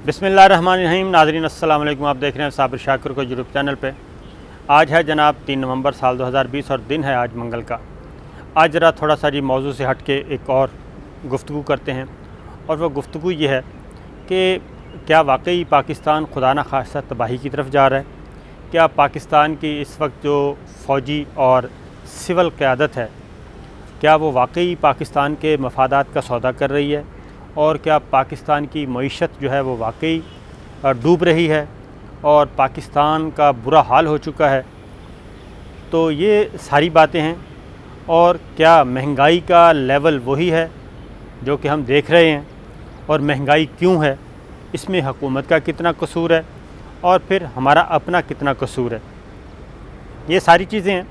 बिस्मिल्लाहिर्रहमानिर्रहीम। नाज़रीन अस्सलाम वालेकुम। आप देख रहे हैं साबिर शाकिर को यूट्यूब चैनल पे। आज है जनाब 3 नवंबर साल 2020 और दिन है आज मंगल का। आज ज़रा थोड़ा सा जी मौजू से हट के एक और गुफ्तगू करते हैं, और वह गुफ्तगू ये है कि क्या वाकई पाकिस्तान खुदा न खास्ता तबाही की तरफ जा रहा है? क्या पाकिस्तान की इस वक्त जो फ़ौजी और सिविल क़यादत है, क्या वो वाकई पाकिस्तान के मफादात का सौदा कर रही है? और क्या पाकिस्तान की मईशत जो है वो वाकई डूब रही है और पाकिस्तान का बुरा हाल हो चुका है? तो ये सारी बातें हैं। और क्या महंगाई का लेवल वही है जो कि हम देख रहे हैं? और महंगाई क्यों है? इसमें हुकूमत का कितना कसूर है और फिर हमारा अपना कितना कसूर है? ये सारी चीज़ें हैं।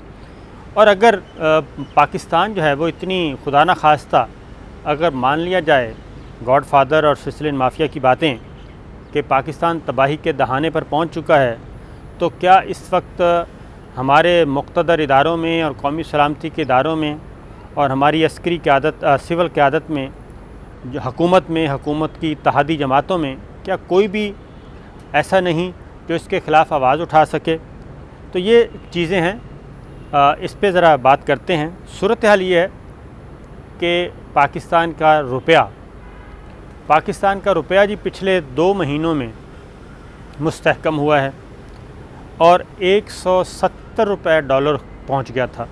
और अगर पाकिस्तान जो है वो इतनी खुदा न खास्ता अगर मान लिया जाए गॉडफादर और सिसिलियन माफिया की बातें कि पाकिस्तान तबाही के दहाने पर पहुंच चुका है, तो क्या इस वक्त हमारे मुक़्तदर इदारों में और कौमी सलामती के इदारों में और हमारी अस्करी क़यादत सिविल क़यादत में, जो हुकूमत की इत्तेहादी जमातों में, क्या कोई भी ऐसा नहीं जो इसके ख़िलाफ़ आवाज़ उठा सके? तो ये चीज़ें हैं, इस पे ज़रा बात करते हैं। सूरत हाल ये है कि पाकिस्तान का रुपया जी पिछले 2 महीनों में मुस्तहकम हुआ है और 170 रुपये डॉलर पहुंच गया था।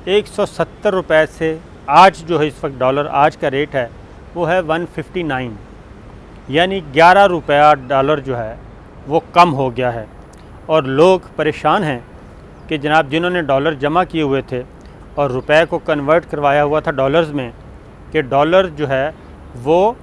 170 रुपये से आज जो है इस वक्त डॉलर आज का रेट है वो है 159, यानी 11 रुपया डॉलर जो है वो कम हो गया है। और लोग परेशान हैं कि जनाब जिन्होंने डॉलर जमा किए हुए थे और रुपए को कन्वर्ट करवाया हुआ था डॉलर्स में, कि डॉलर जो है वो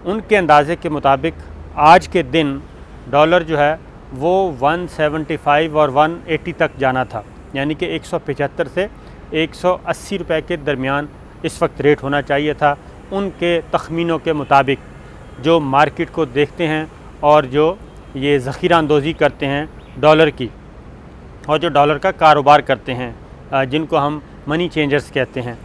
उनके अंदाज़े के मुताबिक आज के दिन डॉलर जो है वो 175 और 180 तक जाना था, यानी कि 175 से 180 रुपये के दरमियान इस वक्त रेट होना चाहिए था उनके तखमीनों के मुताबिक, जो मार्केट को देखते हैं और जो ये ज़ख़ीरा अंदोज़ी करते हैं डॉलर की और जो डॉलर का कारोबार करते हैं, जिनको हम मनी चेंजर्स कहते हैं,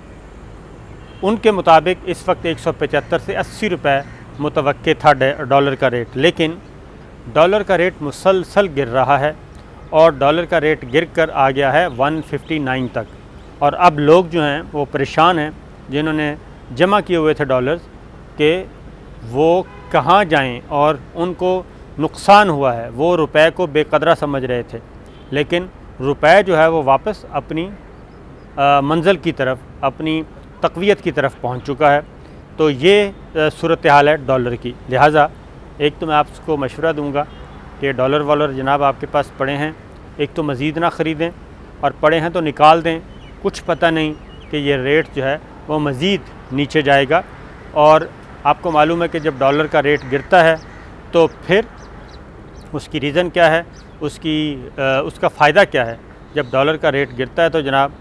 उनके मुताबिक इस वक्त 175 से 80 रुपये मुतवक्के था डॉलर का रेट। लेकिन डॉलर का रेट मुसलसल गिर रहा है और डॉलर का रेट गिर कर आ गया है 159 तक। और अब लोग जो हैं वो परेशान हैं, जिन्होंने जमा किए हुए थे डॉलर्स, के वो कहाँ जाएं, और उनको नुकसान हुआ है। वो रुपए को बेकदरा समझ रहे थे, लेकिन रुपए जो है वो वापस अपनी मंजिल की तरफ, अपनी तक़वियत की तरफ पहुंच चुका है। तो ये सूरत हाल है डॉलर की। लिहाजा एक तो मैं आपको मशवरा दूंगा कि डॉलर वॉलर जनाब आपके पास पड़े हैं, एक तो मज़ीद ना ख़रीदें, और पड़े हैं तो निकाल दें। कुछ पता नहीं कि ये रेट जो है वो मज़ीद नीचे जाएगा। और आपको मालूम है कि जब डॉलर का रेट गिरता है तो फिर उसकी रीज़न क्या है, उसका फ़ायदा क्या है? जब डॉलर का रेट गिरता है तो जनाब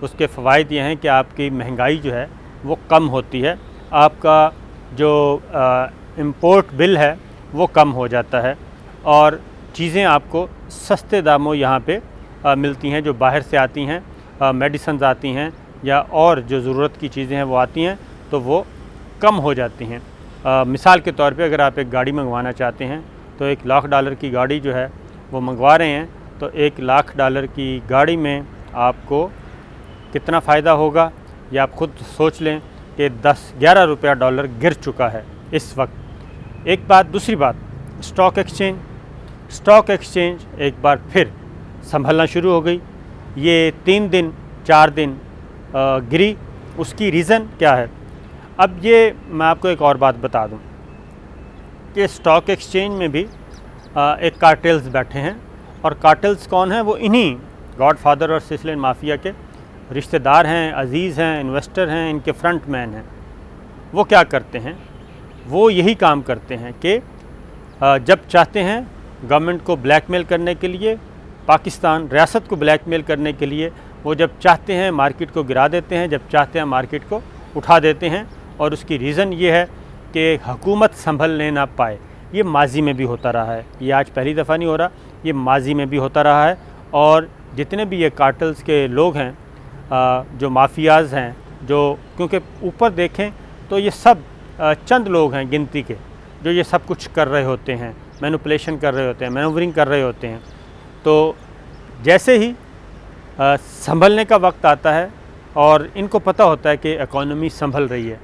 उसके फ़वाइद ये हैं कि आपकी महंगाई जो है वो कम होती है, आपका जो इंपोर्ट बिल है वो कम हो जाता है, और चीज़ें आपको सस्ते दामों यहाँ पे मिलती हैं। जो बाहर से आती हैं, मेडिसिन्स आती हैं या और जो ज़रूरत की चीज़ें हैं वो आती हैं, तो वो कम हो जाती हैं। मिसाल के तौर पे अगर आप एक गाड़ी मंगवाना चाहते हैं तो $1,00,000 की गाड़ी जो है वो मंगवा रहे हैं, तो $1,00,000 की गाड़ी में आपको कितना फ़ायदा होगा ये आप ख़ुद सोच लें कि 10-11 रुपया डॉलर गिर चुका है इस वक्त। एक बात। दूसरी बात, स्टॉक एक्सचेंज एक बार फिर संभलना शुरू हो गई। ये 3 दिन 4 दिन गिरी। उसकी रीज़न क्या है? अब ये मैं आपको एक और बात बता दूं कि स्टॉक एक्सचेंज में भी एक कार्टेल्स बैठे हैं, और कार्टेल्स कौन हैं? वो इन्हीं गॉडफादर और सिसिलियन माफिया के रिश्तेदार हैं, अजीज़ हैं, इन्वेस्टर हैं, इनके फ्रंट मैन हैं। वो क्या करते हैं? वो यही काम करते हैं कि जब चाहते हैं गवर्नमेंट को ब्लैकमेल करने के लिए, पाकिस्तान रियासत को ब्लैकमेल करने के लिए, वो जब चाहते हैं मार्केट को गिरा देते हैं, जब चाहते हैं मार्केट को उठा देते हैं। और उसकी रीज़न ये है कि हुकूमत संभलने ना पाए। ये माजी में भी होता रहा है, ये आज पहली दफ़ा नहीं हो रहा, ये माजी में भी होता रहा है। और जितने भी ये कार्टल्स के लोग हैं, जो माफियाज़ हैं, जो क्योंकि ऊपर देखें तो ये सब चंद लोग हैं गिनती के, जो ये सब कुछ कर रहे होते हैं, मैनिपुलेशन कर रहे होते हैं, मैनूवरिंग कर रहे होते हैं। तो जैसे ही संभलने का वक्त आता है और इनको पता होता है कि इकॉनमी संभल रही है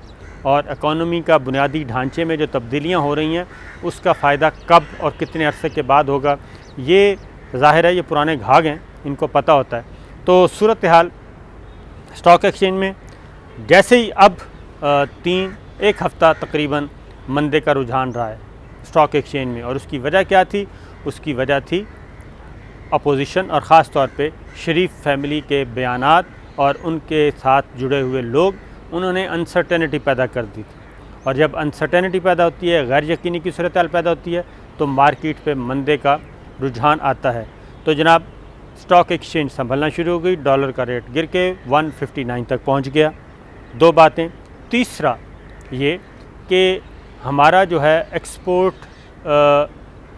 और इकॉनमी का बुनियादी ढांचे में जो तब्दीलियां हो रही हैं उसका फ़ायदा कब और कितने अरसे के बाद होगा, ये ज़ाहिर है ये पुराने घाघ हैं, इनको पता होता है। तो सूरत हाल स्टॉक एक्सचेंज में जैसे ही अब एक हफ़्ता तकरीबन मंदे का रुझान रहा है स्टॉक एक्सचेंज में, और उसकी वजह क्या थी? उसकी वजह थी अपोजिशन और ख़ास तौर पे शरीफ फैमिली के बयानात और उनके साथ जुड़े हुए लोग, उन्होंने अनसर्टेनिटी पैदा कर दी थी। और जब अनसर्टेनिटी पैदा होती है, गैर यकीनी की सूरत हाल पैदा होती है, तो मार्केट पे मंदे का रुझान आता है। तो जनाब स्टॉक एक्सचेंज संभलना शुरू हो गई, डॉलर का रेट गिर के 159 तक पहुंच गया। दो बातें। तीसरा ये कि हमारा जो है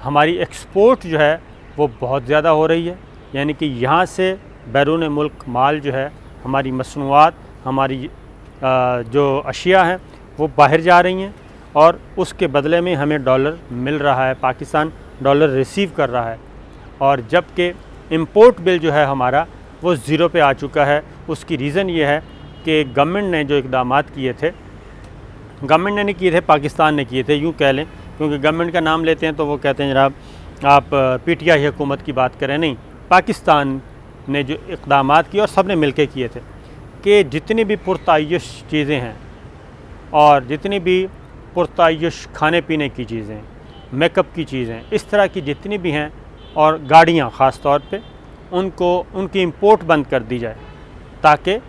हमारी एक्सपोर्ट जो है वो बहुत ज़्यादा हो रही है, यानी कि यहाँ से बैरून मुल्क माल जो है, हमारी मसनूआत, हमारी जो अशिया हैं वो बाहर जा रही हैं और उसके बदले में हमें डॉलर मिल रहा है, पाकिस्तान डॉलर रिसीव कर रहा है। और जबकि इंपोर्ट बिल जो है हमारा वो ज़ीरो पे आ चुका है। उसकी रीज़न ये है कि गवर्नमेंट ने जो इक़दामात किए थे, गवर्नमेंट ने नहीं किए थे, पाकिस्तान ने किए थे, यूँ कह लें, क्योंकि गवर्नमेंट का नाम लेते हैं तो वो कहते हैं जनाब आप पीटीआई हुकूमत की बात करें। नहीं, पाकिस्तान ने जो इक़दामात किए और सब ने मिल के किए थे कि जितनी भी पुरतायुश चीज़ें हैं और जितनी भी पुरतायुश खाने पीने की चीज़ें, मेकअप की चीज़ें, इस तरह की जितनी भी हैं, और गाड़ियाँ ख़ास तौर पे, उनकी इंपोर्ट बंद कर दी जाए, ताकि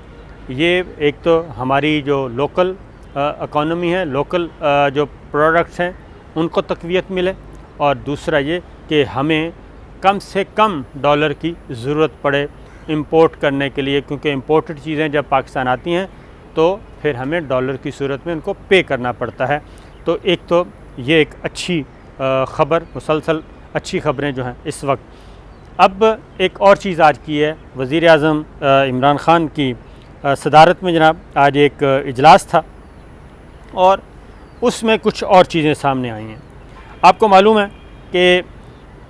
ये एक तो हमारी जो लोकल इकॉनमी है, लोकल जो प्रोडक्ट्स हैं उनको तक़वियत मिले, और दूसरा ये कि हमें कम से कम डॉलर की ज़रूरत पड़े इंपोर्ट करने के लिए, क्योंकि इंपोर्टेड चीज़ें जब पाकिस्तान आती हैं तो फिर हमें डॉलर की सूरत में उनको पे करना पड़ता है। तो एक तो ये एक अच्छी ख़बर, मुसलसल अच्छी ख़बरें जो हैं इस वक्त। अब एक और चीज़ आज की है, वज़ीर आज़म इमरान ख़ान की सदारत में जनाब आज एक इजलास था और उसमें कुछ और चीज़ें सामने आई हैं। आपको मालूम है कि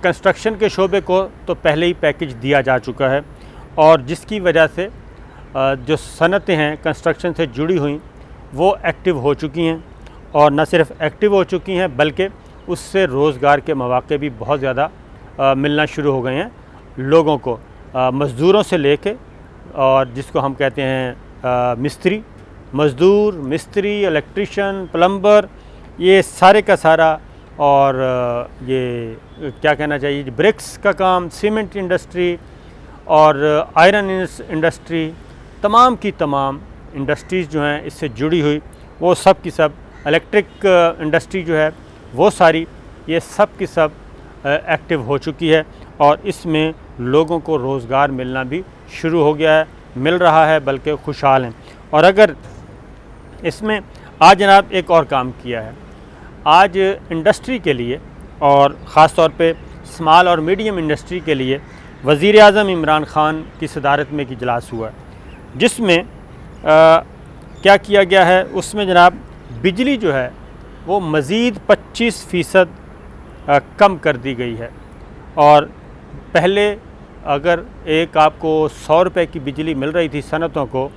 कंस्ट्रक्शन के शोबे को तो पहले ही पैकेज दिया जा चुका है, और जिसकी वजह से जो सनतें हैं कंस्ट्रक्शन से जुड़ी हुई वो एक्टिव हो चुकी हैं, और न सिर्फ एक्टिव हो चुकी हैं बल्कि उससे रोज़गार के मौक़े भी बहुत ज़्यादा मिलना शुरू हो गए हैं लोगों को, मज़दूरों से लेके, और जिसको हम कहते हैं मिस्त्री, मज़दूर, मिस्त्री, इलेक्ट्रिशियन, प्लम्बर, ये सारे का सारा, और ये क्या कहना चाहिए, ब्रिक्स का काम, सीमेंट इंडस्ट्री और आयरन इंडस्ट्री, तमाम की तमाम इंडस्ट्रीज़ जो हैं इससे जुड़ी हुई, वो सब की सब, इलेक्ट्रिक इंडस्ट्री जो है वो सारी, ये सब की सब एक्टिव हो चुकी है, और इसमें लोगों को रोज़गार मिलना भी शुरू हो गया है, मिल रहा है, बल्कि खुशहाल हैं। और अगर इसमें आज जनाब एक और काम किया है, आज इंडस्ट्री के लिए और ख़ास तौर पे स्मॉल और मीडियम इंडस्ट्री के लिए वज़ीर आज़म इमरान ख़ान की सदारत में एक इजलास हुआ, जिसमें क्या किया गया है, उसमें जनाब बिजली जो है वो मज़ीद 25% कम कर दी गई है। और पहले अगर एक आपको 100 रुपये की बिजली मिल रही थी सनतों को,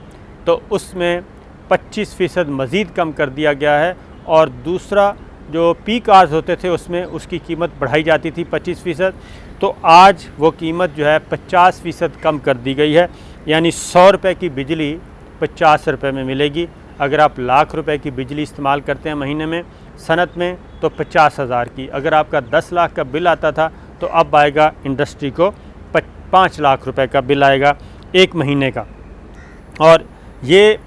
तो उसमें 25% मज़ीद कम कर दिया गया है, और दूसरा जो पीक आवर्स होते थे उसमें उसकी कीमत बढ़ाई जाती थी 25%, तो आज वो कीमत जो है 50% कम कर दी गई है, यानी 100 रुपये की बिजली 50 रुपये में मिलेगी। अगर आप लाख रुपए की बिजली इस्तेमाल करते हैं महीने में सनत में, तो 50,000 की, अगर आपका 10 लाख का बिल आता था तो अब आएगा इंडस्ट्री को 5 लाख रुपए का बिल आएगा एक महीने का। और ये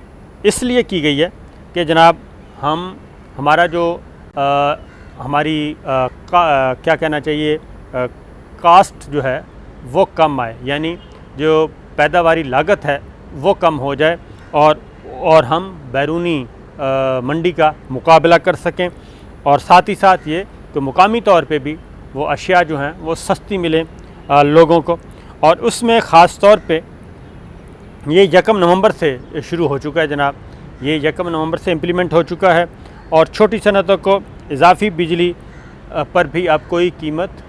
इसलिए की गई है कि जनाब हमारा जो हमारी क्या कहना चाहिए, कास्ट जो है वो कम आए, यानी जो पैदावारी लागत है वो कम हो जाए, और हम बैरूनी मंडी का मुकाबला कर सकें, और साथ ही साथ ये कि मुकामी तौर पे भी वो अशिया जो हैं वो सस्ती मिले लोगों को। और उसमें ख़ास तौर पे ये 1 नवंबर से शुरू हो चुका है जनाब, ये 1 नवंबर से इम्प्लीमेंट हो चुका है, और छोटी सनतों को इजाफी बिजली पर भी अब कोई कीमत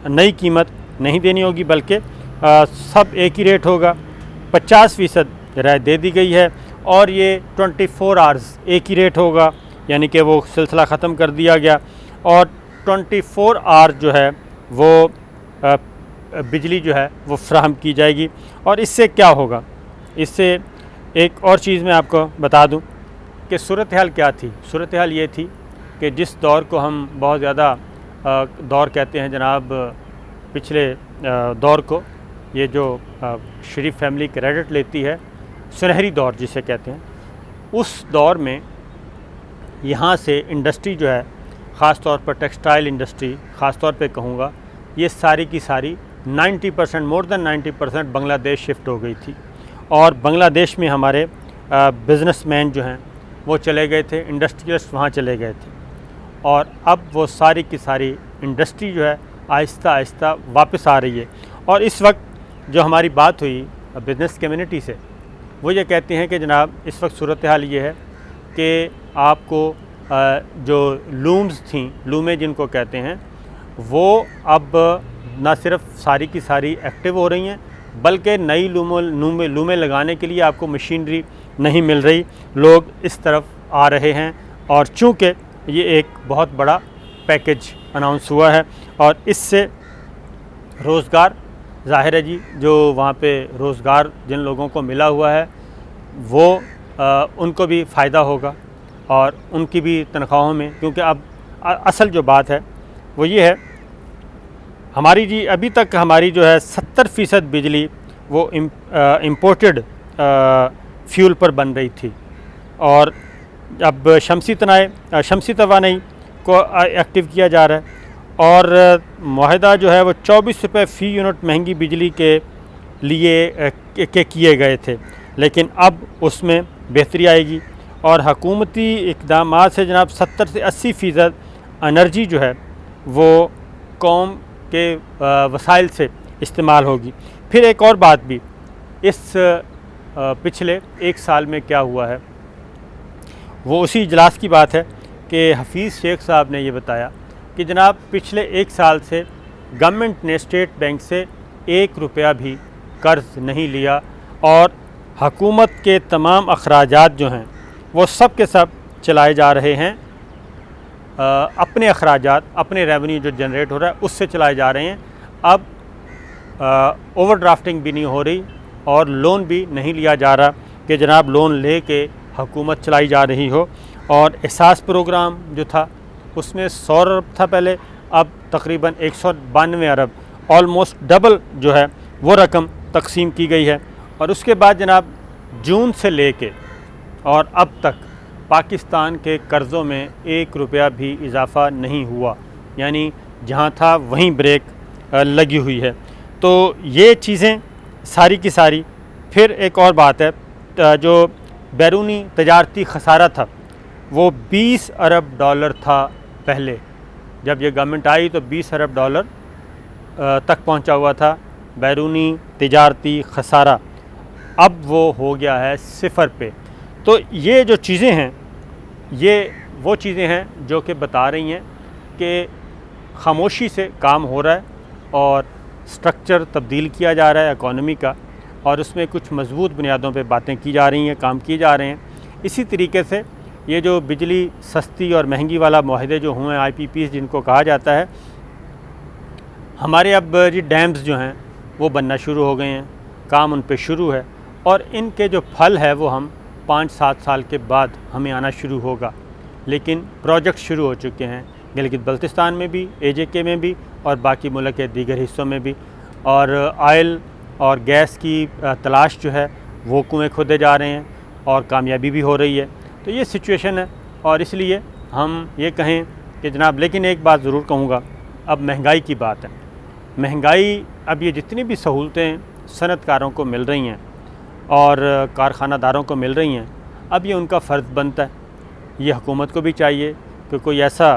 नई कीमत नहीं देनी होगी, बल्कि सब एक ही रेट होगा। 50% रियायत दे दी गई है और ये 24 आवर्स एक ही रेट होगा, यानी कि वो सिलसिला ख़त्म कर दिया गया और 24 आवर्स जो है वो बिजली जो है वो फ्राहम की जाएगी। और इससे क्या होगा, इससे एक और चीज़ मैं आपको बता दूं कि सूरत हाल क्या थी। सूरत हाल ये थी कि जिस दौर को हम बहुत ज़्यादा दौर कहते हैं जनाब, पिछले दौर को, ये जो शरीफ फैमिली क्रेडिट लेती है, सुनहरी दौर जिसे कहते हैं, उस दौर में यहाँ से इंडस्ट्री जो है, ख़ास तौर पर टेक्सटाइल इंडस्ट्री ख़ास तौर पे कहूँगा, ये सारी की सारी 90%, मोर देन 90% बांग्लादेश शिफ्ट हो गई थी। और बांग्लादेश में हमारे बिज़नेसमैन जो हैं वो चले गए थे, इंडस्ट्रियलिस्ट वहाँ चले गए थे और अब वो सारी की सारी इंडस्ट्री जो है आहिस्ता आहिस्ता वापस आ रही है। और इस वक्त जो हमारी बात हुई बिज़नेस कम्युनिटी से, वो ये कहते हैं कि जनाब इस वक्त सूरत हाल ये है कि आपको जो लूम्स थी, लूमें जिनको कहते हैं, वो अब ना सिर्फ सारी की सारी एक्टिव हो रही हैं, बल्कि नई लूमें लगाने के लिए आपको मशीनरी नहीं मिल रही। लोग इस तरफ आ रहे हैं और चूँकि ये एक बहुत बड़ा पैकेज अनाउंस हुआ है और इससे रोज़गार, ज़ाहिर है जी, जो वहाँ पे रोज़गार जिन लोगों को मिला हुआ है वो उनको भी फ़ायदा होगा और उनकी भी तनख्वाहों में, क्योंकि अब असल जो बात है वो ये है, हमारी जी अभी तक हमारी जो है 70% बिजली वो इम्पोर्टेड फ्यूल पर बन रही थी और अब शमसी तवानाई को एक्टिव किया जा रहा है और मुआहदा जो है वो 24 रुपये फ़ी यूनिट महंगी बिजली के लिए किए गए थे, लेकिन अब उसमें बेहतरी आएगी और हकूमती इक़दामात से जनाब 70 से 80% एनर्जी जो है वो कौम के वसाइल से इस्तेमाल होगी। फिर एक और बात भी, इस पिछले एक साल में क्या हुआ है वो उसी इजलास की बात है कि हफीज़ शेख साहब ने ये बताया कि जनाब पिछले एक साल से गवर्नमेंट ने स्टेट बैंक से 1 रुपया भी कर्ज़ नहीं लिया और हकूमत के तमाम अखराजात जो हैं वो सब के सब चलाए जा रहे हैं, अपने अखराजात, अपने रेवेन्यू जो जनरेट हो रहा है उससे चलाए जा रहे हैं। अब ओवरड्राफ्टिंग भी नहीं हो रही और लोन भी नहीं लिया जा रहा कि जनाब लोन ले के हुकूमत चलाई जा रही हो। और एहसास प्रोग्राम जो था उसमें 100 अरब था पहले, अब तकरीबन 192 अरब, ऑलमोस्ट डबल जो है वो रकम तकसीम की गई है। और उसके बाद जनाब जून से लेके और अब तक पाकिस्तान के कर्ज़ों में 1 रुपया भी इजाफ़ा नहीं हुआ, यानी जहाँ था वहीं ब्रेक लगी हुई है। तो ये चीज़ें सारी की सारी। फिर एक और बात है, जो बैरूनी तजारती खसारा था वो 20 अरब डॉलर था पहले, जब ये गवर्नमेंट आई तो 20 अरब डॉलर तक पहुंचा हुआ था बैरूनी तजारती खसारा, अब वो हो गया है 0 पे। तो ये जो चीज़ें हैं ये वो चीज़ें हैं जो कि बता रही हैं कि खामोशी से काम हो रहा है और स्ट्रक्चर तब्दील किया जा रहा है इकॉनमी का, और उसमें कुछ मजबूत बुनियादों पे बातें की जा रही हैं, काम किए जा रहे हैं। इसी तरीके से ये जो बिजली सस्ती और महंगी वाला मुआहदे जो हुए हैं, IPPs जिनको कहा जाता है, हमारे अब जी डैम्स जो हैं वो बनना शुरू हो गए हैं, काम उन पे शुरू है और इनके जो फल है वो हम 5-7 साल के बाद हमें आना शुरू होगा। लेकिन प्रोजेक्ट शुरू हो चुके हैं गिलगित बल्तिस्तान में भी, AJK में भी और बाकी मुल्क के दीगर हिस्सों में भी। और ऑयल और गैस की तलाश जो है वो कुएँ खोदे जा रहे हैं और कामयाबी भी हो रही है। तो ये सिचुएशन है और इसलिए हम ये कहें कि जनाब, लेकिन एक बात ज़रूर कहूँगा, अब महंगाई की बात है। महंगाई, अब ये जितनी भी सहूलतें सनतकारों को मिल रही हैं और कारखानादारों को मिल रही हैं, अब ये उनका फ़र्ज़ बनता है, ये हुकूमत को भी चाहिए कि कोई ऐसा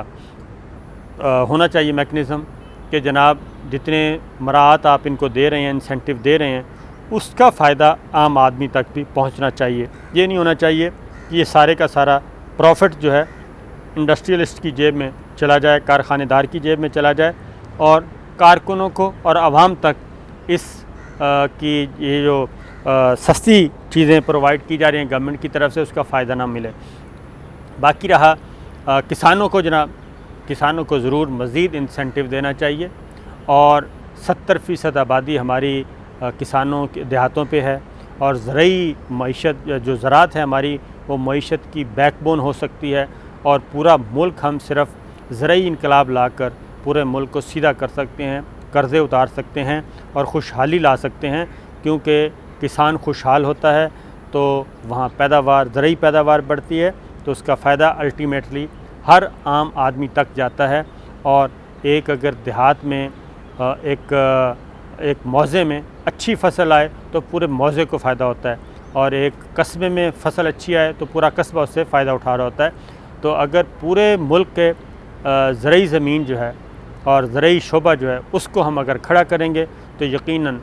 होना चाहिए मेकनिज़म कि जनाब जितने मराहत आप इनको दे रहे हैं, इंसेंटिव दे रहे हैं, उसका फ़ायदा आम आदमी तक भी पहुंचना चाहिए। ये नहीं होना चाहिए कि ये सारे का सारा प्रॉफिट जो है इंडस्ट्रियलिस्ट की जेब में चला जाए, कारखानेदार की जेब में चला जाए और कारकुनों को और आवाम तक इस की ये जो सस्ती चीज़ें प्रोवाइड की जा रही हैं गवर्नमेंट की तरफ से, उसका फ़ायदा ना मिले। बाकी रहा किसानों को, जनाब किसानों को ज़रूर मज़ीद इंसेंटिव देना चाहिए और 70% आबादी हमारी किसानों के देहातों पे है और ज़रई मईशत जो ज़राअत है हमारी, वो मईशत की बैकबोन हो सकती है और पूरा मुल्क हम सिर्फ ज़रई इनकलाब लाकर पूरे मुल्क को सीधा कर सकते हैं, कर्ज़े उतार सकते हैं और खुशहाली ला सकते हैं। क्योंकि किसान खुशहाल होता है तो वहाँ पैदावार, ज़रई पैदावार बढ़ती है, तो उसका फ़ायदा अल्टीमेटली हर आम आदमी तक जाता है। और एक अगर देहात में एक मौज़े में अच्छी फ़सल आए तो पूरे मौज़े को फ़ायदा होता है और एक कस्बे में फ़सल अच्छी आए तो पूरा कस्बा उससे फ़ायदा उठा रहा होता है। तो अगर पूरे मुल्क के ज़रई ज़मीन जो है और ज़रई शोबा जो है उसको हम अगर खड़ा करेंगे तो यकीनन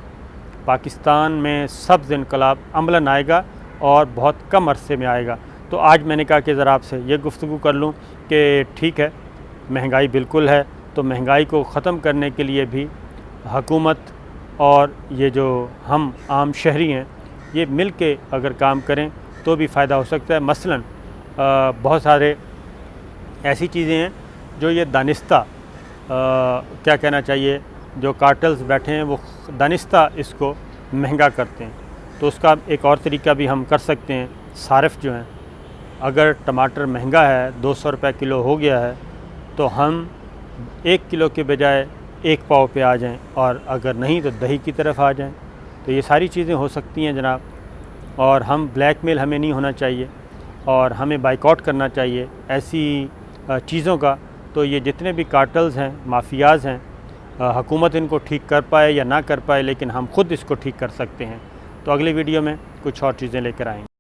पाकिस्तान में सब्ज़ इनकलाब अमलन आएगा और बहुत कम अरसे में आएगा। तो आज मैंने कहा कि ज़रा आपसे ये गुफ्तगू कर लूँ कि ठीक है, महंगाई बिल्कुल है, तो महंगाई को ख़त्म करने के लिए भी हुकूमत और ये जो हम आम शहरी हैं, ये मिल के अगर काम करें तो भी फ़ायदा हो सकता है। मसलन बहुत सारे ऐसी चीज़ें हैं जो ये दानिस्ता क्या कहना चाहिए, जो कार्टल्स बैठे हैं वो दानिस्ता इसको महंगा करते हैं। तो उसका एक और तरीका भी हम कर सकते हैं। सारिफ जो हैं, अगर टमाटर महंगा है, 200 रुपये किलो हो गया है, तो हम 1 किलो के बजाय 1 पाव पे आ जाएं और अगर नहीं तो दही की तरफ आ जाएं। तो ये सारी चीज़ें हो सकती हैं जनाब। और हम ब्लैकमेल हमें नहीं होना चाहिए और हमें बाइकआउट करना चाहिए ऐसी चीज़ों का। तो ये जितने भी कार्टल्स हैं, माफियाज़ हैं, हुकूमत इनको ठीक कर पाए या ना कर पाए, लेकिन हम खुद इसको ठीक कर सकते हैं। तो अगली वीडियो में कुछ और चीज़ें लेकर आएंगे।